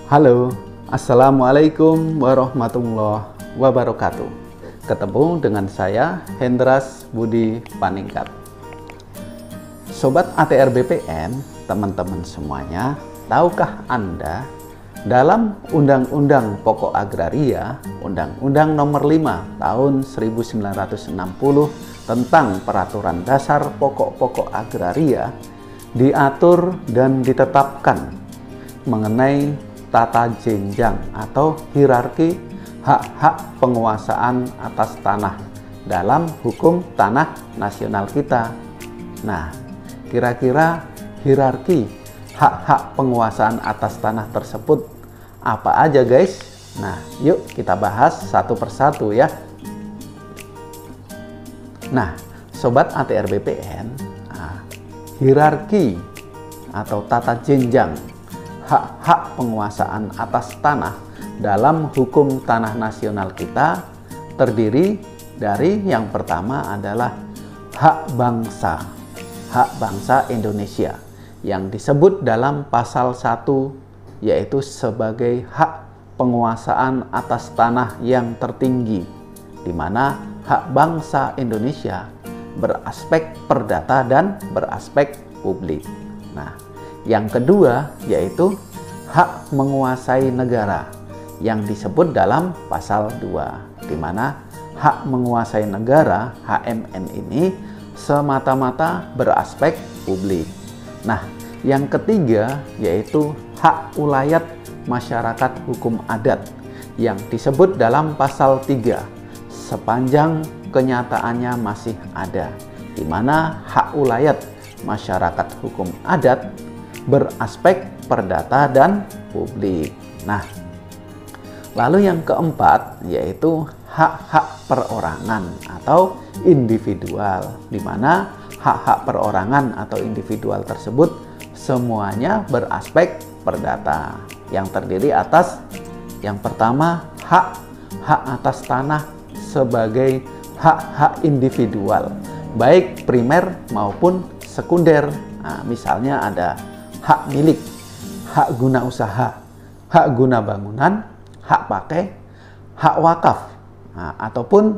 Halo, Assalamualaikum warahmatullahi wabarakatuh. Ketemu dengan saya, Hendras Budi Paningkat. Sobat ATR BPN, teman-teman semuanya, tahukah Anda dalam Undang-Undang Pokok Agraria, Undang-Undang Nomor 5 Tahun 1960 tentang Peraturan Dasar Pokok-Pokok Agraria diatur dan ditetapkan mengenai tata jenjang atau hierarki hak-hak penguasaan atas tanah dalam hukum tanah nasional kita. Nah, kira-kira hierarki hak-hak penguasaan atas tanah tersebut apa aja, guys? Nah, yuk kita bahas satu persatu ya. Nah, Sobat ATR BPN, hierarki atau tata jenjang hak-hak penguasaan atas tanah dalam hukum tanah nasional kita terdiri dari yang pertama adalah hak bangsa Indonesia yang disebut dalam pasal 1 yaitu sebagai hak penguasaan atas tanah yang tertinggi, di mana hak bangsa Indonesia beraspek perdata dan beraspek publik. Nah, yang kedua yaitu hak menguasai negara yang disebut dalam pasal 2, di mana hak menguasai negara HMN ini semata-mata beraspek publik. Nah, yang ketiga yaitu hak ulayat masyarakat hukum adat yang disebut dalam pasal 3 sepanjang kenyataannya masih ada, di mana hak ulayat masyarakat hukum adat beraspek perdata dan publik. Nah, lalu yang keempat yaitu hak-hak perorangan atau individual, di mana hak-hak perorangan atau individual tersebut semuanya beraspek perdata yang terdiri atas yang pertama hak atas tanah sebagai hak-hak individual baik primer maupun sekunder. Nah, misalnya ada hak milik, hak guna usaha, hak guna bangunan, hak pakai, hak wakaf, ataupun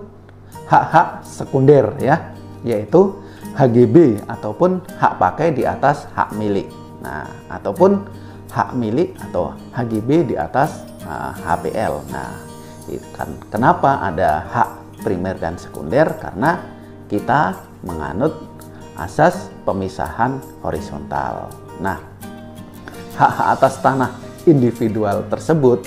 hak-hak sekunder ya, yaitu HGB ataupun hak pakai di atas hak milik. Nah, ataupun hak milik atau HGB di atas HPL. Nah, kenapa ada hak primer dan sekunder? Karena kita menganut asas pemisahan horizontal. Nah, hak atas tanah individual tersebut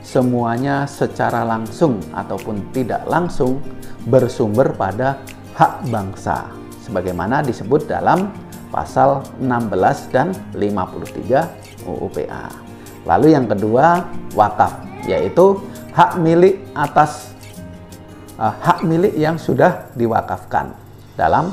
semuanya secara langsung ataupun tidak langsung bersumber pada hak bangsa sebagaimana disebut dalam pasal 16 dan 53 UU PA. Lalu yang kedua, wakaf, yaitu hak milik atas hak milik yang sudah diwakafkan dalam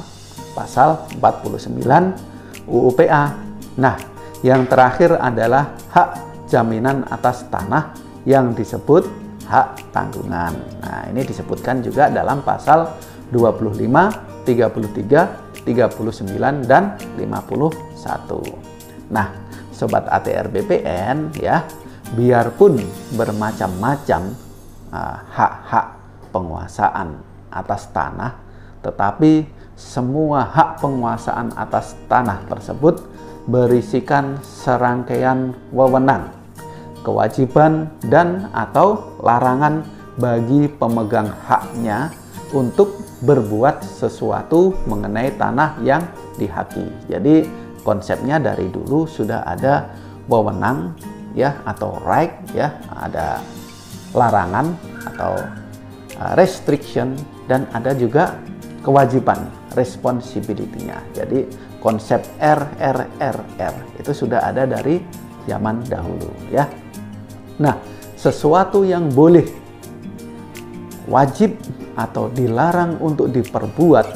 pasal 49 UU PA. Nah, yang terakhir adalah hak jaminan atas tanah yang disebut hak tanggungan. Nah, ini disebutkan juga dalam pasal 25, 33, 39, dan 51. Nah, Sobat ATR BPN ya, biarpun bermacam-macam hak-hak penguasaan atas tanah, tetapi semua hak penguasaan atas tanah tersebut berisikan serangkaian wewenang, kewajiban, dan atau larangan bagi pemegang haknya untuk berbuat sesuatu mengenai tanah yang dihaki. Jadi konsepnya dari dulu sudah ada wewenang ya atau right ya, ada larangan atau restriction, dan ada juga kewajiban responsibility-nya. Jadi konsep RRRR itu sudah ada dari zaman dahulu ya. Nah, sesuatu yang boleh, wajib, atau dilarang untuk diperbuat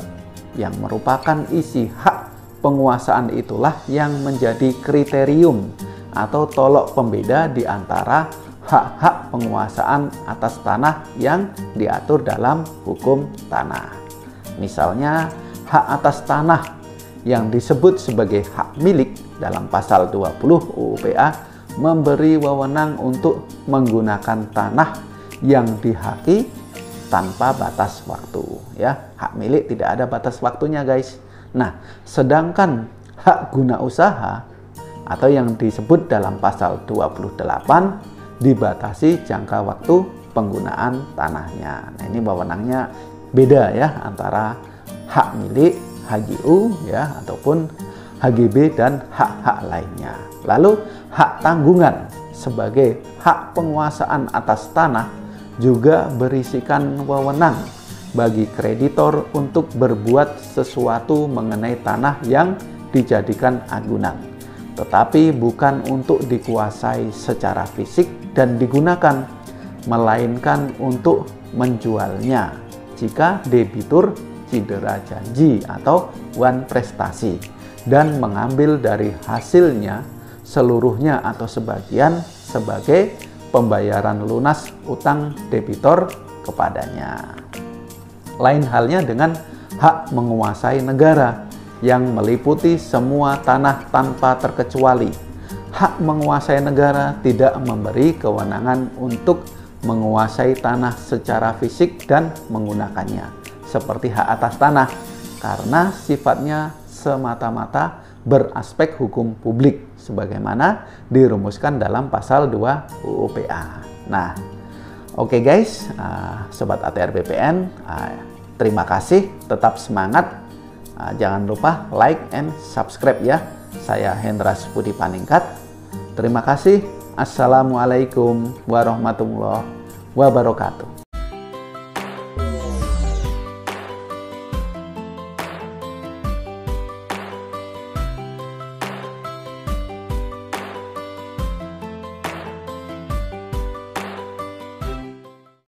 yang merupakan isi hak penguasaan itulah yang menjadi kriterium atau tolok pembeda di antara hak-hak penguasaan atas tanah yang diatur dalam hukum tanah. Misalnya, hak atas tanah yang disebut sebagai hak milik dalam pasal 20 UU PA memberi wewenang untuk menggunakan tanah yang dihaki tanpa batas waktu, ya. Hak milik tidak ada batas waktunya, guys. Nah, sedangkan hak guna usaha atau yang disebut dalam pasal 28 dibatasi jangka waktu penggunaan tanahnya. Nah, ini wewenangnya beda ya antara hak milik HGU ya ataupun HGB dan hak-hak lainnya. Lalu hak tanggungan sebagai hak penguasaan atas tanah juga berisikan wewenang bagi kreditor untuk berbuat sesuatu mengenai tanah yang dijadikan agunan, tetapi bukan untuk dikuasai secara fisik dan digunakan, melainkan untuk menjualnya jika debitur cedera janji atau wan prestasi dan mengambil dari hasilnya seluruhnya atau sebagian sebagai pembayaran lunas utang debitor kepadanya. Lain halnya dengan hak menguasai negara yang meliputi semua tanah tanpa terkecuali. Hak menguasai negara tidak memberi kewenangan untuk menguasai tanah secara fisik dan menggunakannya, seperti hak atas tanah, karena sifatnya semata-mata beraspek hukum publik, sebagaimana dirumuskan dalam pasal 2 UU PA. Nah, oke guys, Sobat ATR BPN, terima kasih, tetap semangat. Jangan lupa like and subscribe ya. Saya Hendra Budi Paningkat. Terima kasih. Assalamualaikum warahmatullahi wabarakatuh.